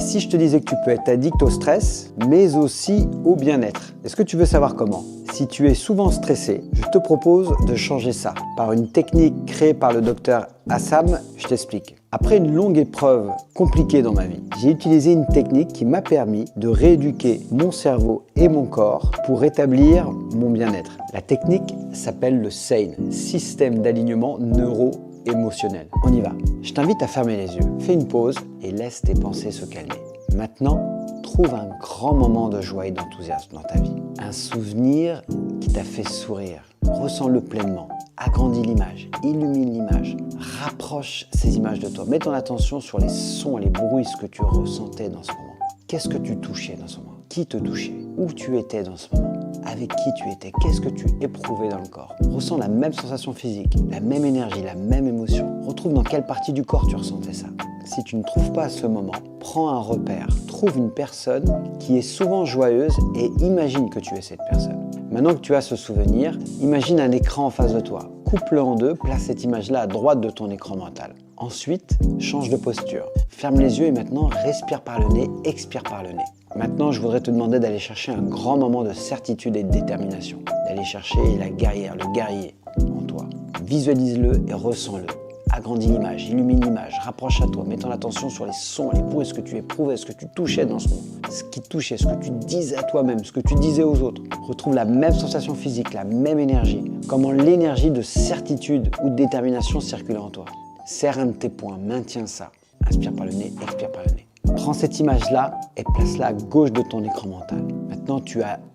si je te disais que tu peux être addict au stress, mais aussi au bien-être? Est-ce que tu veux savoir comment? Si tu es souvent stressé, je te propose de changer ça par une technique créée par le docteur Assam. Je t'explique. Après une longue épreuve compliquée dans ma vie, j'ai utilisé une technique qui m'a permis de rééduquer mon cerveau et mon corps pour rétablir mon bien-être. La technique s'appelle le SANE, système d'alignement neuro-émotionnel. On y va. Je t'invite à fermer les yeux, fais une pause et laisse tes pensées se calmer. Maintenant, trouve un grand moment de joie et d'enthousiasme dans ta vie. Un souvenir qui t'a fait sourire. Ressens-le pleinement. Agrandis l'image, illumine l'image, rapproche ces images de toi. Mets ton attention sur les sons et les bruits, ce que tu ressentais dans ce moment. Qu'est-ce que tu touchais dans ce moment? Qui te touchait? Où tu étais dans ce moment? Avec qui tu étais? Qu'est-ce que tu éprouvais dans le corps? Ressens la même sensation physique, la même énergie, la même émotion. Retrouve dans quelle partie du corps tu ressentais ça. Si tu ne trouves pas ce moment, prends un repère. Trouve une personne qui est souvent joyeuse et imagine que tu es cette personne. Maintenant que tu as ce souvenir, imagine un écran en face de toi. Coupe-le en deux, place cette image-là à droite de ton écran mental. Ensuite, change de posture. Ferme les yeux et maintenant respire par le nez, expire par le nez. Maintenant, je voudrais te demander d'aller chercher un grand moment de certitude et de détermination. D'aller chercher la guerrière, le guerrier en toi. Visualise-le et ressens-le. Agrandis l'image, illumine l'image, rapproche à toi, mets ton attention sur les sons, les bruits, ce que tu éprouvais, ce que tu touchais dans ce moment, ce qui te touchait, ce que tu disais à toi-même, ce que tu disais aux autres. Retrouve la même sensation physique, la même énergie. Comment l'énergie de certitude ou de détermination circule en toi. Serre un de tes poings, maintiens ça. Inspire par le nez, expire par le nez. Prends cette image-là et place-la à gauche de ton écran mental. Maintenant,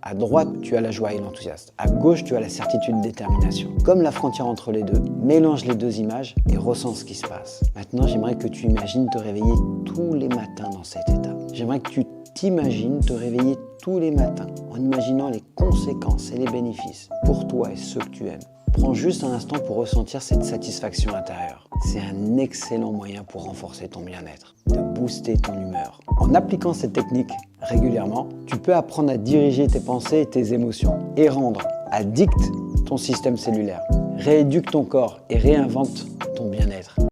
à droite, tu as la joie et l'enthousiasme. À gauche, tu as la certitude et la détermination. Comme la frontière entre les deux, mélange les deux images et ressens ce qui se passe. Maintenant, j'aimerais que tu imagines te réveiller tous les matins dans cet état. J'aimerais que tu t'imagines te réveiller tous les matins en imaginant les conséquences et les bénéfices pour toi et ceux que tu aimes. Prends juste un instant pour ressentir cette satisfaction intérieure. C'est un excellent moyen pour renforcer ton bien-être, de booster ton humeur. En appliquant cette technique régulièrement, tu peux apprendre à diriger tes pensées et tes émotions et rendre addict ton système cellulaire. Rééduque ton corps et réinvente ton bien-être.